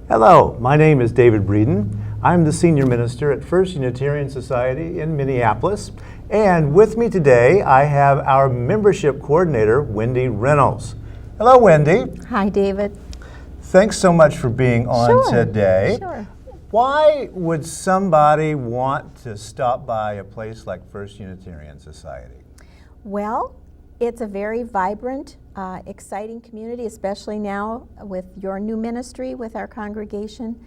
Hello, my name is David Breeden. I'm the Senior Minister at First Unitarian Society in Minneapolis. And with me today, I have our Membership Coordinator, Wendy Reynolds. Hello, Wendy. Hi, David. Thanks so much for being on today. Sure. Why would somebody want to stop by a place like First Unitarian Society? Well, it's a very vibrant, exciting community, especially now with your new ministry with our congregation.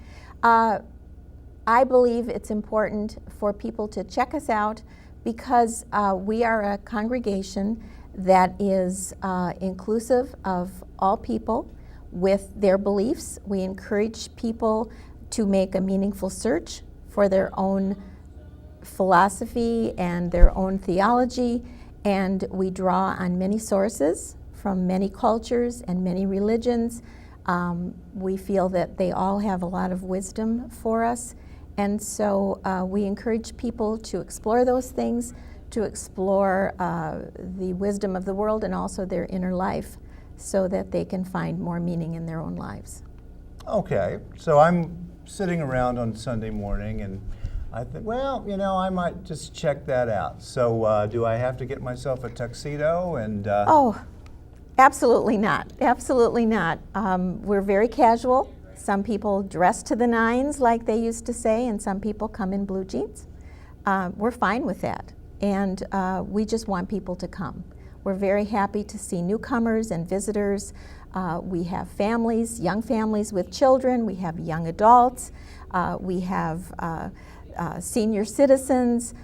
I believe it's important for people to check us out because we are a congregation that is inclusive of all people with their beliefs. We encourage people to make a meaningful search for their own philosophy and their own theology, and we draw on many sources from many cultures and many religions. We feel that they all have a lot of wisdom for us, and so we encourage people to explore those things, to explore the wisdom of the world and also their inner life so that they can find more meaning in their own lives. Okay, so I'm sitting around on Sunday morning and I think, well, you know, I might just check that out. So do I have to get myself a tuxedo and... Oh, absolutely not. Absolutely not. We're very casual. Some people dress to the nines, like they used to say, and some people come in blue jeans. We're fine with that. And we just want people to come. We're very happy to see newcomers and visitors. We have families, young families with children. We have young adults. We have senior citizens.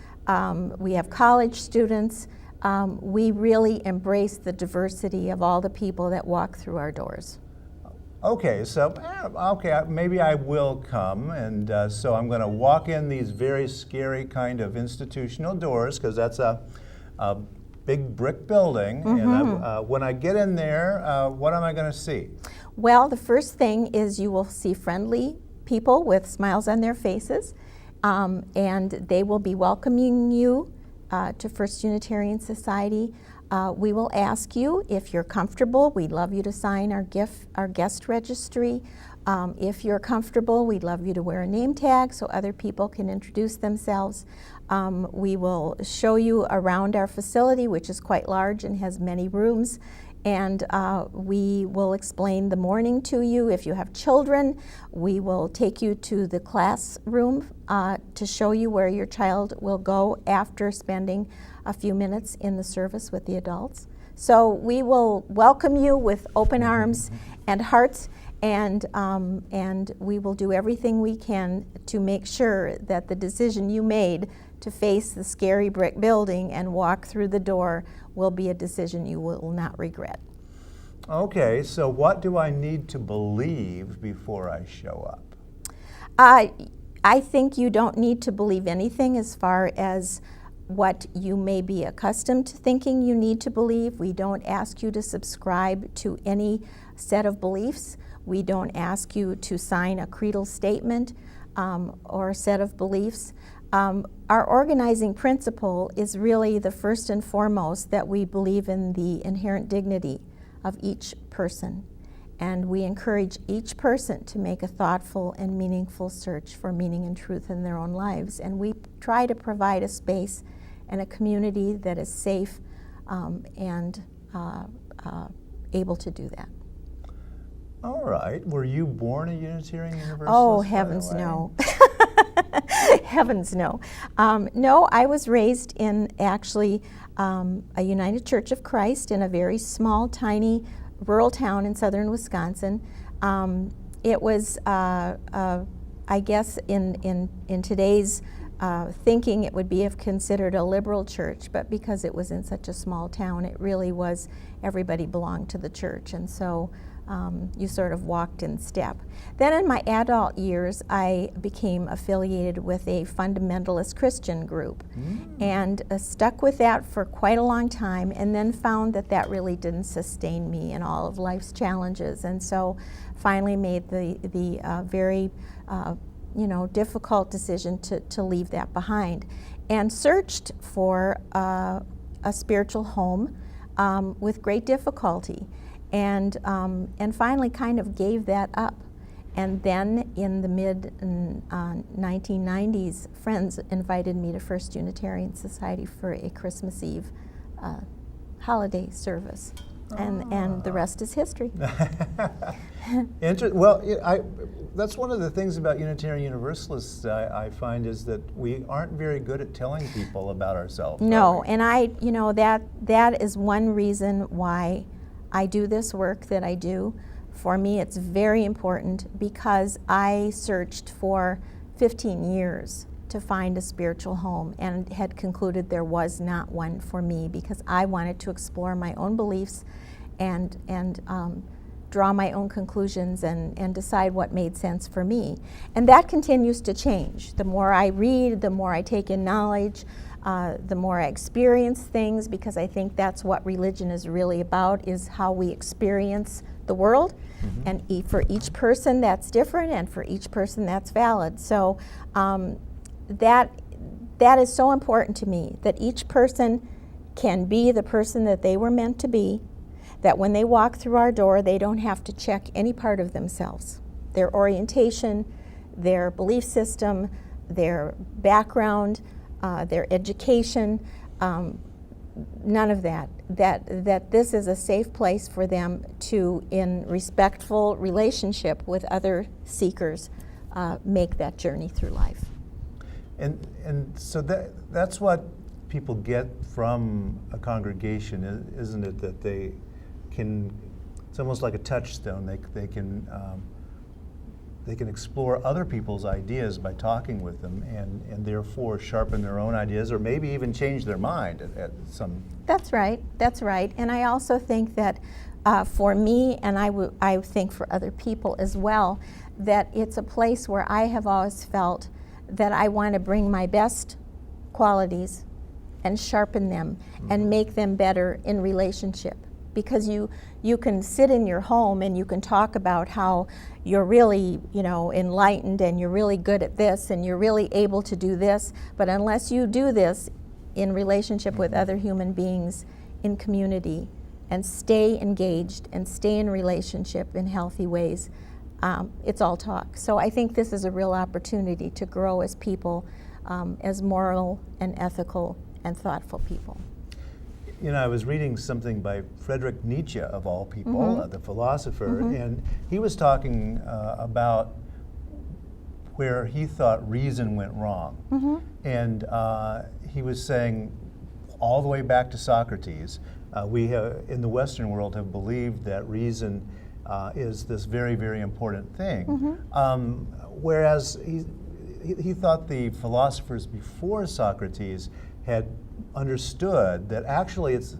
We have college students. We really embrace the diversity of all the people that walk through our doors. Okay, so maybe I will come, and so I'm going to walk in these very scary kind of institutional doors because that's a big brick building. Mm-hmm. And when I get in there, what am I going to see? Well, the first thing is you will see friendly people with smiles on their faces, and they will be welcoming you to First Unitarian Society. We will ask you if you're comfortable. We'd love you to sign our guest registry. If you're comfortable, we'd love you to wear a name tag so other people can introduce themselves. We will show you around our facility, which is quite large and has many rooms, and we will explain the morning to you. If you have children, we will take you to the classroom to show you where your child will go after spending a few minutes in the service with the adults. So we will welcome you with open arms and hearts, and we will do everything we can to make sure that the decision you made to face the scary brick building and walk through the door will be a decision you will not regret. Okay, so what do I need to believe before I show up? I think you don't need to believe anything as far as what you may be accustomed to thinking you need to believe. We don't ask you to subscribe to any set of beliefs. We don't ask you to sign a creedal statement or a set of beliefs. Our organizing principle is really the first and foremost that we believe in the inherent dignity of each person. And we encourage each person to make a thoughtful and meaningful search for meaning and truth in their own lives. And we try to provide a space and a community that is safe and able to do that. All right. Were you born a Unitarian Universalist? Oh, heavens no. Heavens no. No, I was raised in actually a United Church of Christ in a very small, tiny rural town in southern Wisconsin. It was, I guess, in today's thinking, it would be considered a liberal church, but because it was in such a small town, it really was, everybody belonged to the church, and so you sort of walked in step. Then in my adult years, I became affiliated with a fundamentalist Christian group and stuck with that for quite a long time, and then found that that really didn't sustain me in all of life's challenges, and so finally made the very difficult decision to leave that behind, and searched for a spiritual home with great difficulty. And finally kind of gave that up. And then in the mid 1990s, friends invited me to First Unitarian Society for a Christmas Eve holiday service. And the rest is history. Well, that's one of the things about Unitarian Universalists I find is that we aren't very good at telling people about ourselves. No, and that is one reason why I do this work that I do. For me, it's very important because I searched for 15 years to find a spiritual home and had concluded there was not one for me because I wanted to explore my own beliefs and draw my own conclusions and decide what made sense for me. And that continues to change. The more I read, the more I take in knowledge, the more I experience things, because I think that's what religion is really about, is how we experience the world. Mm-hmm. And for each person that's different, and for each person that's valid. So that is so important to me, that each person can be the person that they were meant to be, that when they walk through our door, they don't have to check any part of themselves, their orientation, their belief system, their background, their education, none of that. That this is a safe place for them to, in respectful relationship with other seekers, make that journey through life. And so that's what people get from a congregation, isn't it? That they can, it's almost like a touchstone. They can explore other people's ideas by talking with them, and therefore sharpen their own ideas, or maybe even change their mind at some. That's right. And I also think that for me, and I think for other people as well, that it's a place where I have always felt that I want to bring my best qualities and sharpen them and make them better in relationship. Because you can sit in your home and you can talk about how you're really, enlightened and you're really good at this and you're really able to do this, but unless you do this in relationship with other human beings in community and stay engaged and stay in relationship in healthy ways, it's all talk. So I think this is a real opportunity to grow as people, as moral and ethical and thoughtful people. I was reading something by Friedrich Nietzsche, of all people, the philosopher, and he was talking about where he thought reason went wrong. And he was saying, all the way back to Socrates, we have, in the Western world, have believed that reason is this very, very important thing. Whereas he thought the philosophers before Socrates had understood that actually it's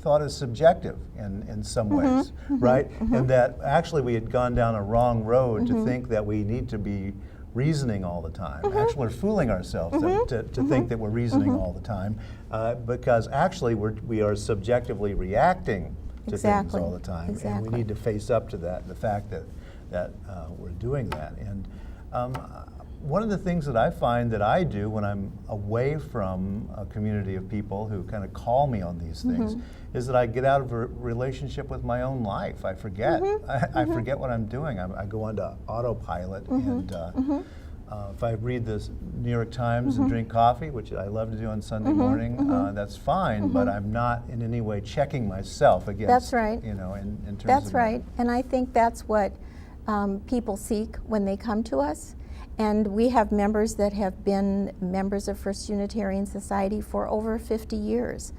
thought is subjective in some ways, right? And that actually we had gone down a wrong road to think that we need to be reasoning all the time. Actually, we're fooling ourselves to think that we're reasoning all the time, because actually we are subjectively reacting to things all the time, and we need to face up to that, the fact that we're doing that. And one of the things that I find that I do when I'm away from a community of people who kind of call me on these things is that I get out of a relationship with my own life. I forget. I forget what I'm doing. I go onto autopilot, and if I read the New York Times and drink coffee, which I love to do on Sunday morning, that's fine, but I'm not in any way checking myself against, that's right. In terms that's of right. And I think that's what people seek when they come to us. And we have members that have been members of First Unitarian Society for over 50 years.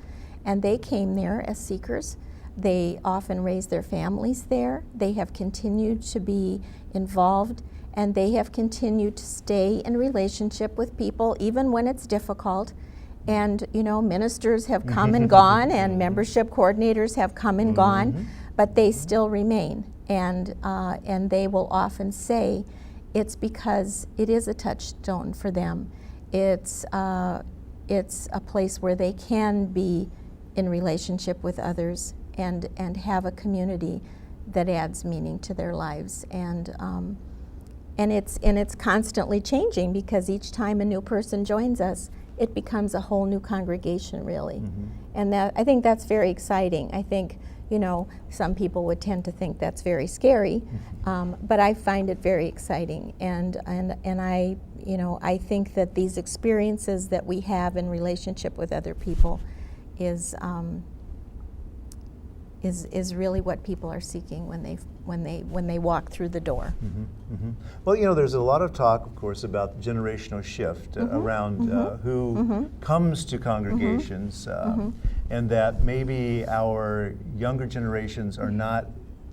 And they came there as seekers. They often raised their families there. They have continued to be involved, and they have continued to stay in relationship with people even when it's difficult. And ministers have come and gone, and membership coordinators have come and gone, but they still remain. And they will often say, it's because it is a touchstone for them. It's a place where they can be in relationship with others and have a community that adds meaning to their lives. And it's constantly changing, because each time a new person joins us, it becomes a whole new congregation, really. And I think that's very exciting. I think some people would tend to think that's very scary, but I find it very exciting, and I I think that these experiences that we have in relationship with other people is really what people are seeking when they walk through the door. Well, there's a lot of talk, of course, about generational shift around who comes to congregations, and that maybe our younger generations are not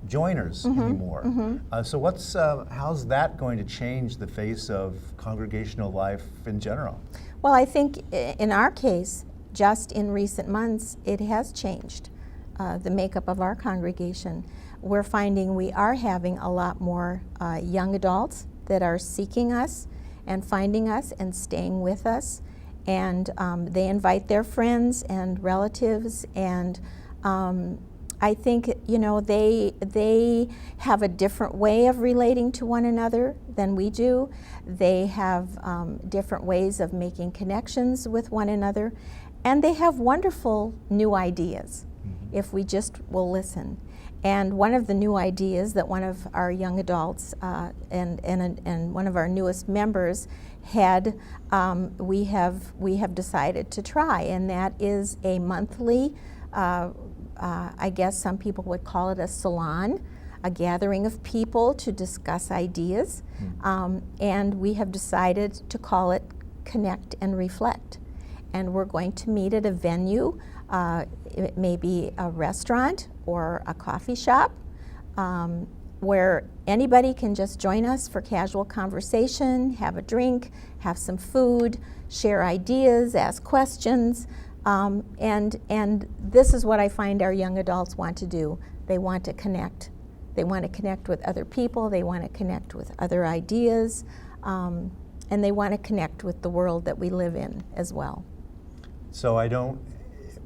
joiners anymore. So how's that going to change the face of congregational life in general? Well, I think in our case, just in recent months, it has changed the makeup of our congregation. We're finding we are having a lot more young adults that are seeking us and finding us and staying with us, and they invite their friends and relatives, and I think they have a different way of relating to one another than we do. They have different ways of making connections with one another, and they have wonderful new ideas if we just will listen. And one of the new ideas that one of our young adults and one of our newest members had, we have decided to try, and that is a monthly, I guess some people would call it a salon, a gathering of people to discuss ideas, and we have decided to call it Connect and Reflect. And we're going to meet at a venue. It may be a restaurant or a coffee shop, where anybody can just join us for casual conversation, have a drink, have some food, share ideas, ask questions, and this is what I find our young adults want to do. They want to connect. They want to connect with other people. They want to connect with other ideas, and they want to connect with the world that we live in as well. So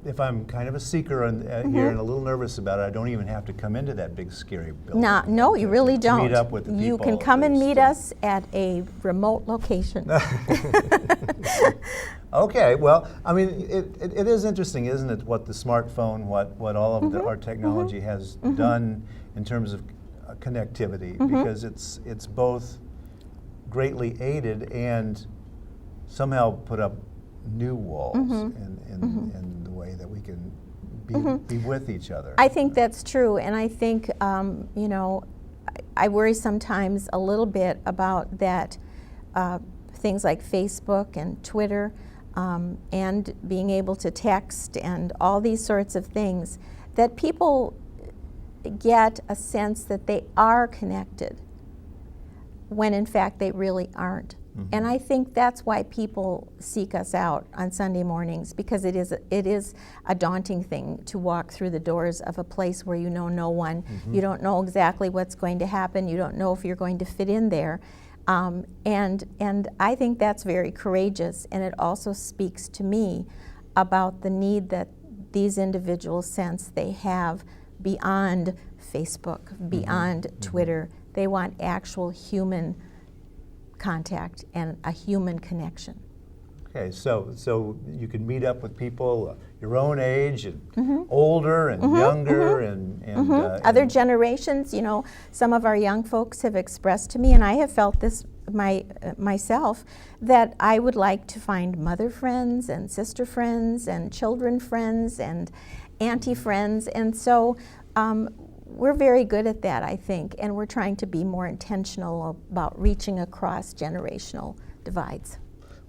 if I'm kind of a seeker here and a little nervous about it, I don't even have to come into that big scary building. No, you really don't. Meet up with the people. You can come and meet us at a remote location. Okay, well, I mean, it is interesting, isn't it, what the smartphone, what all of our technology has done in terms of connectivity, because it's both greatly aided and somehow put up new walls in the way that we can be with each other. I think that's true, and I think I worry sometimes a little bit about that, things like Facebook and Twitter, and being able to text and all these sorts of things, that people get a sense that they are connected when in fact they really aren't. And I think that's why people seek us out on Sunday mornings, because it is a daunting thing to walk through the doors of a place where you know no one. You don't know exactly what's going to happen. You don't know if you're going to fit in there. And I think that's very courageous, and it also speaks to me about the need that these individuals sense they have beyond Facebook, beyond Twitter. They want actual human contact and a human connection. Okay, so you can meet up with people your own age and older and younger and other generations. Some of our young folks have expressed to me, and I have felt this myself, that I would like to find mother friends and sister friends and children friends and auntie friends, and so we're very good at that, I think, and we're trying to be more intentional about reaching across generational divides.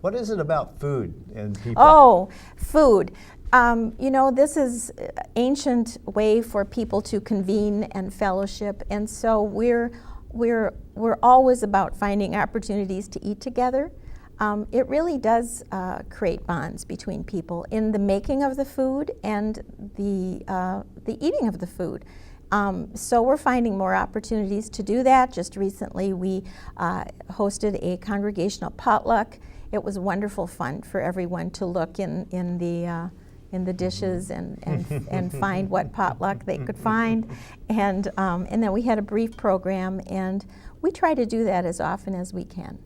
What is it about food and people? Oh, food. This is an ancient way for people to convene and fellowship, and so we're always about finding opportunities to eat together. It really does create bonds between people in the making of the food and the eating of the food. So we're finding more opportunities to do that. Just recently we hosted a congregational potluck. It was wonderful fun for everyone to look in the dishes and find what potluck they could find. And then we had a brief program, and we try to do that as often as we can.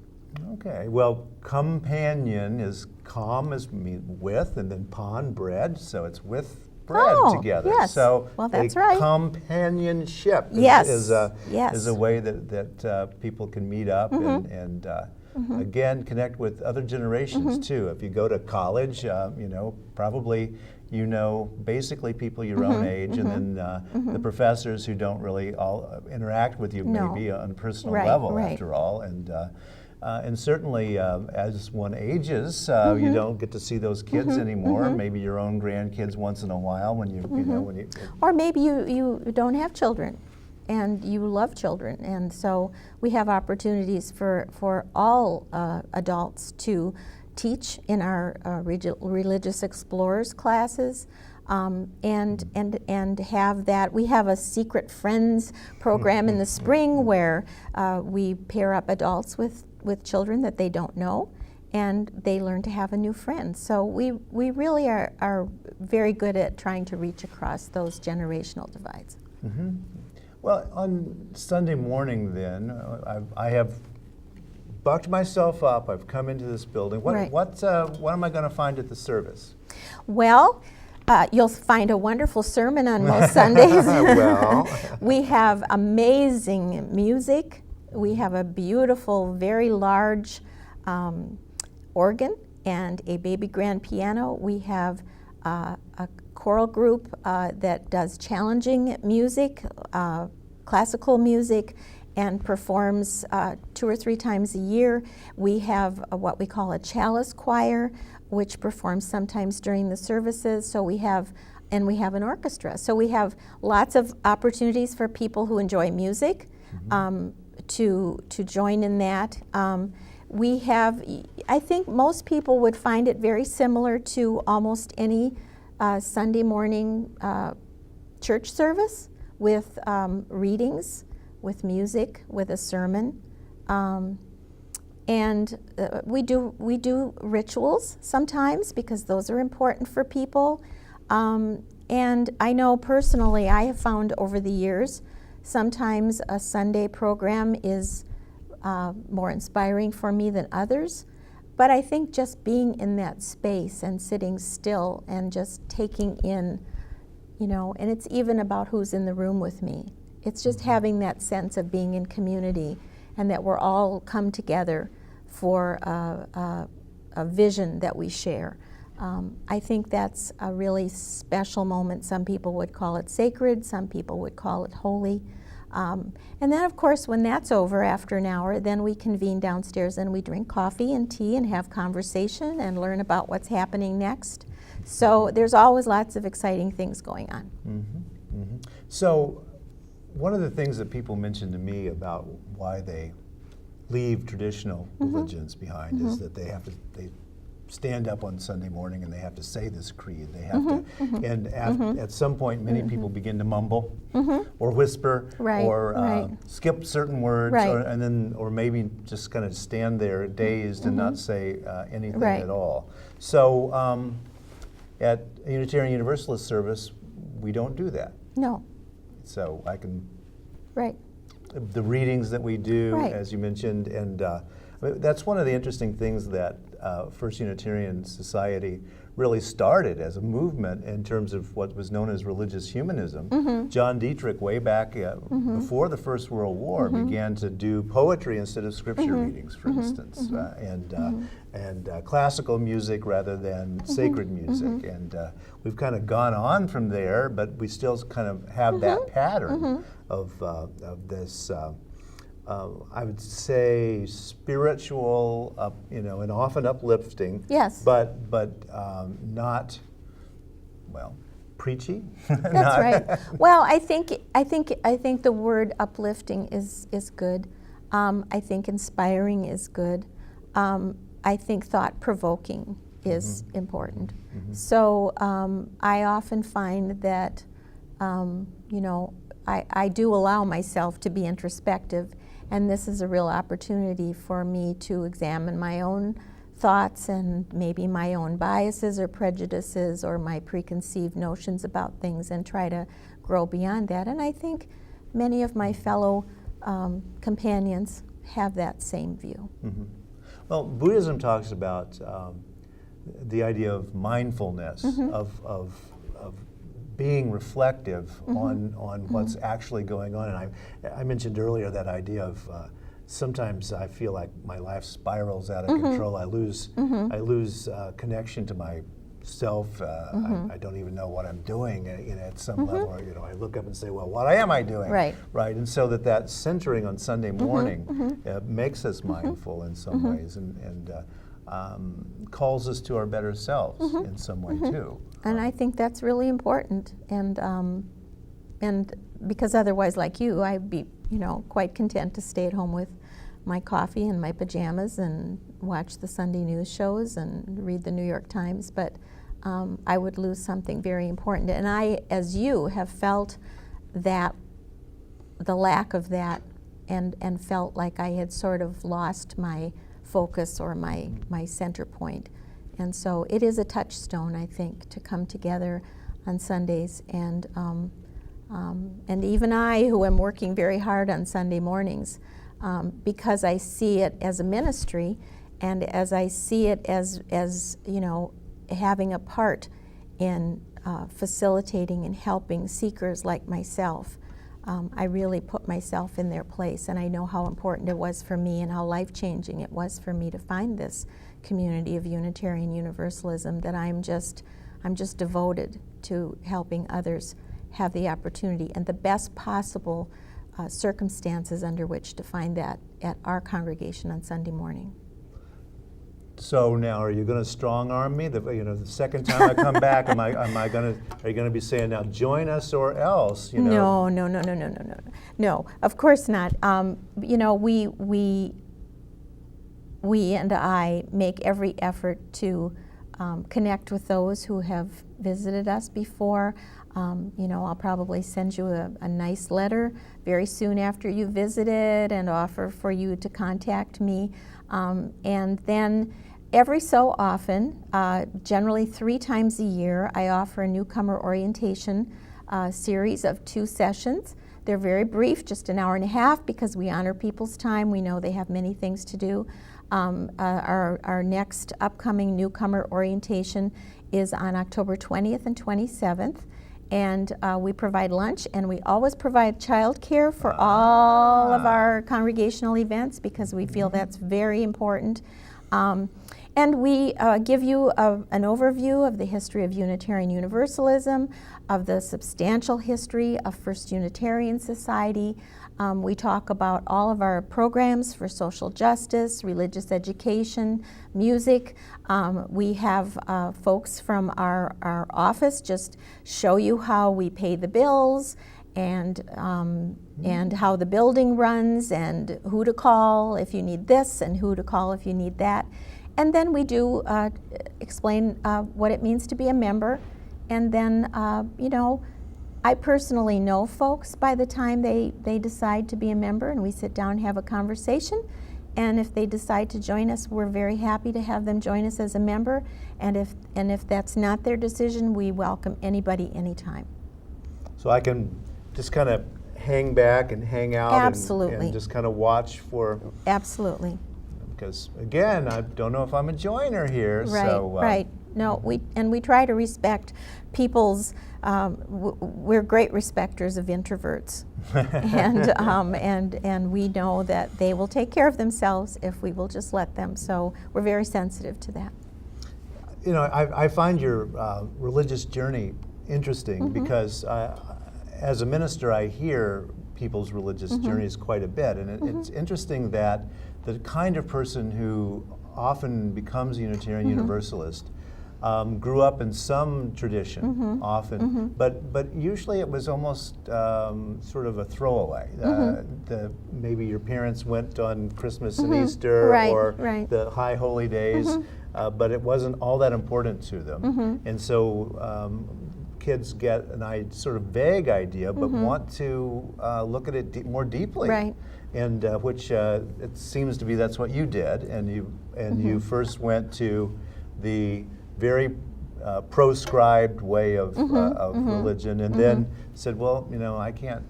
Okay, well, companion is com as with, and then pan, bread, so it's with bread Oh, together. yes. So Well, that's right. companionship Yes, is yes. a way that people can meet up and again connect with other generations too. If you go to college, probably basically people your own age, and then the professors who don't really all interact with you No. maybe on a personal Right, level right. after all, and certainly as one ages, you don't get to see those kids anymore. Maybe your own grandkids once in a while when you Or maybe you don't have children and you love children, and so we have opportunities for all adults to teach in our Religious Explorers classes, and have that. We have a Secret Friends program in the spring where we pair up adults with children that they don't know, and they learn to have a new friend. So we really are very good at trying to reach across those generational divides. Well, on Sunday morning then, I have bucked myself up. I've come into this building. What Right. what am I going to find at the service? Well, you'll find a wonderful sermon on most Sundays. Well. We have amazing music. We have a beautiful, very large organ and a baby grand piano. We have a choral group that does challenging music, classical music, and performs 2 or 3 times a year. We have what we call a chalice choir, which performs sometimes during the services. So we have an orchestra. So we have lots of opportunities for people who enjoy music to join in that. We have, I think most people would find it very similar to almost any Sunday morning church service, with readings, with music, with a sermon. And we do rituals sometimes, because those are important for people. And I know personally, I have found over the years, sometimes a Sunday program is more inspiring for me than others. But I think just being in that space and sitting still and just taking in, and it's even about who's in the room with me. It's just having that sense of being in community, and that we're all come together for a vision that we share. I think that's a really special moment. Some people would call it sacred, some people would call it holy. And then, of course, when that's over after an hour, then we convene downstairs and we drink coffee and tea and have conversation and learn about what's happening next. So there's always lots of exciting things going on. So one of the things that people mention to me about why they leave traditional religions behind is that they stand up on Sunday morning and they have to say this creed. They have to, and at some point, many people begin to mumble or whisper or skip certain words, or maybe just kind of stand there dazed and not say anything at all. So at a Unitarian Universalist service, we don't do that. No. So I can. Right. The readings that we do, as you mentioned, and that's one of the interesting things that First Unitarian Society really started as a movement in terms of what was known as religious humanism. John Dietrich, way back before the First World War, began to do poetry instead of scripture readings, for instance, and classical music rather than sacred music. And we've kind of gone on from there, but we still kind of have that pattern of this. I would say spiritual, and often uplifting. Yes. But not, well, preachy. That's right. Well, I think the word uplifting is good. I think inspiring is good. I think thought-provoking is important. So I often find that I do allow myself to be introspective. And this is a real opportunity for me to examine my own thoughts and maybe my own biases or prejudices or my preconceived notions about things, and try to grow beyond that. And I think many of my fellow companions have that same view. Well, Buddhism talks about the idea of mindfulness, of being reflective on what's actually going on. And I mentioned earlier that idea of sometimes I feel like my life spirals out of control. I lose connection to myself. I don't even know what I'm doing at some level. Or, I look up and say, well, what am I doing? Right. Right. And so that centering on Sunday morning makes us mindful in some ways and calls us to our better selves in some way too. And I think that's really important. And because otherwise, like you, I'd be quite content to stay at home with my coffee and my pajamas and watch the Sunday news shows and read the New York Times. But I would lose something very important. And I, as you, have felt that the lack of that and felt like I had sort of lost my focus or my center point. And so it is a touchstone, I think, to come together on Sundays. And even I, who am working very hard on Sunday mornings, because I see it as a ministry, and as I see it as having a part in facilitating and helping seekers like myself, I really put myself in their place, and I know how important it was for me and how life-changing it was for me to find this community of Unitarian Universalism, that I'm just devoted to helping others have the opportunity and the best possible circumstances under which to find that at our congregation on Sunday morning. So now, are you going to strong arm me? The second time I come back, are you going to be saying, now join us or else? No. No, of course not. We and I make every effort to connect with those who have visited us before. I'll probably send you a nice letter very soon after you visited and offer for you to contact me. And then every so often, generally 3 times a year, I offer a newcomer orientation series of 2 sessions. They're very brief, just an hour and a half, because we honor people's time. We know they have many things to do. Our next upcoming newcomer orientation is on October 20th and 27th. And we provide lunch, and we always provide childcare for all of our congregational events, because we feel that's very important. And we give you an overview of the history of Unitarian Universalism, of the substantial history of First Unitarian Society. We talk about all of our programs for social justice, religious education, music. We have folks from our office just show you how we pay the bills and how the building runs and who to call if you need this and who to call if you need that. And then we do explain what it means to be a member. And then, I personally know folks by the time they decide to be a member, and we sit down and have a conversation. And if they decide to join us, we're very happy to have them join us as a member. And if that's not their decision, we welcome anybody anytime. So I can just kind of hang back and hang out. Absolutely. And just kind of watch for... Absolutely. Because again, I don't know if I'm a joiner here. Right, so, right. No, we try to respect people's. We're great respecters of introverts, and we know that they will take care of themselves if we will just let them. So we're very sensitive to that. I find your religious journey interesting because as a minister, I hear people's religious journeys quite a bit, and it's interesting that the kind of person who often becomes a Unitarian Universalist grew up in some tradition, often, but usually it was almost sort of a throwaway. Maybe your parents went on Christmas and Easter or the high holy days, but it wasn't all that important to them. And so kids get a sort of vague idea, but want to look at it more deeply. Right. And which it seems to be that's what you did, and you first went to the very proscribed way of religion, and then said, well, I can't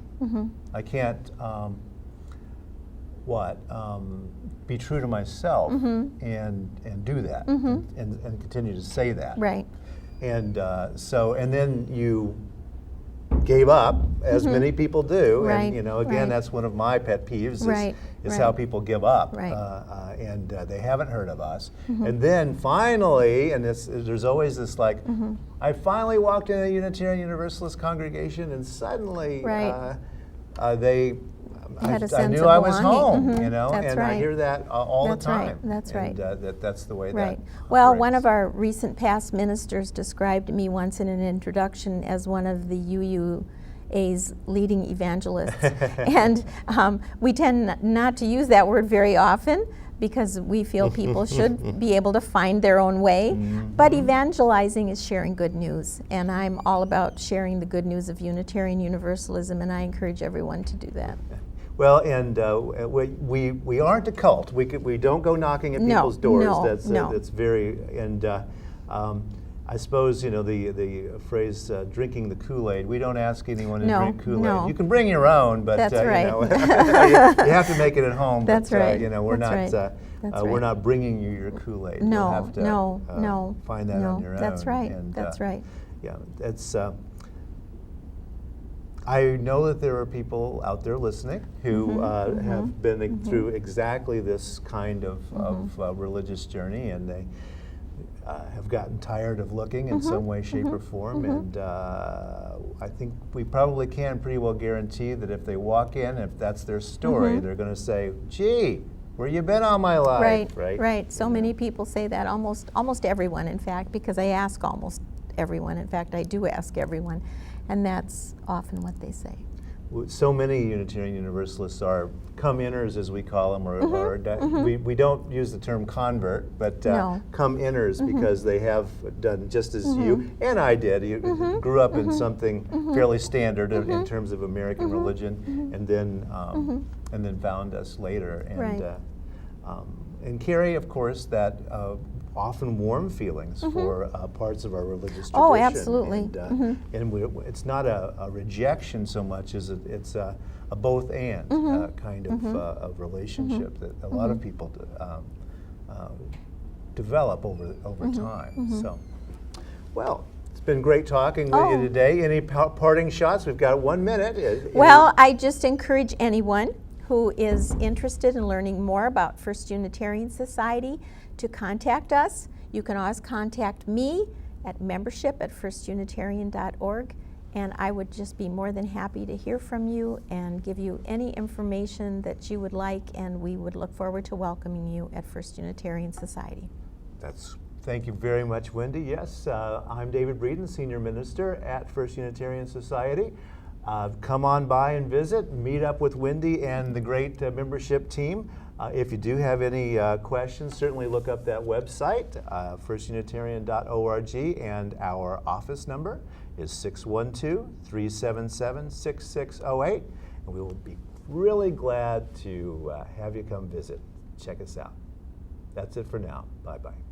be true to myself and do that and continue to say that. Right. And and then you gave up, as many people do. Right, And, you know, again, right. that's one of my pet peeves Right, is right. how people give up. Right. And they haven't heard of us. And then finally, and there's always this like, I finally walked in a Unitarian Universalist congregation and suddenly Right. they, Had a I sense knew of I was belonging. home, you know, That's and I right. hear that all That's the right. time. That's right. And that's the way Right. that Well, one operates. of our recent past ministers described me once in an introduction as one of the UUA's leading evangelists. And we tend not to use that word very often because we feel people should be able to find their own way. But evangelizing is sharing good news. And I'm all about sharing the good news of Unitarian Universalism, and I encourage everyone to do that. Well, and we aren't a cult. We don't go knocking at No, people's doors. no, no. That's very, and I suppose, you know, the phrase drinking the Kool-Aid, we don't ask anyone to No, drink Kool-Aid. no. You can bring your own, but That's you right. know, you have to make it at home. That's but, right. You know, we're That's not right. That's we're right. not bringing you your Kool-Aid. You'll No, have to, no, find that no. on your own. That's right. And, That's right. Yeah, it's. I know that there are people out there listening who have been through exactly this kind of religious journey, and they have gotten tired of looking in some way, shape, or form. And I think we probably can pretty well guarantee that if they walk in, if that's their story, they're going to say, "Gee, where you been all my life?" Right. So You know? many people say that, almost everyone, in fact, because I ask almost everyone. In fact, I do ask everyone, and that's often what they say. So many Unitarian Universalists are come-inners, as we call them, or we don't use the term convert, but No. come-inners because they have done just as you and I did. You grew up in something fairly standard in terms of American religion, and then found us later. And Right. And carry, of course, that often warm feelings for parts of our religious tradition. Oh, absolutely. And it's not a rejection so much as it's a both and kind of relationship that a lot of people develop over time. So, well, it's been great talking with you today. Any parting shots? We've got 1 minute. Well, I just encourage anyone who is interested in learning more about First Unitarian Society to contact us. You can always contact me at membership@firstunitarian.org, and I would just be more than happy to hear from you and give you any information that you would like, and we would look forward to welcoming you at First Unitarian Society. Thank you very much, Wendy. Yes, I'm David Breeden, Senior Minister at First Unitarian Society. Come on by and visit, meet up with Wendy and the great membership team. If you do have any questions, certainly look up that website, firstunitarian.org, and our office number is 612-377-6608. And we will be really glad to have you come visit. Check us out. That's it for now. Bye-bye.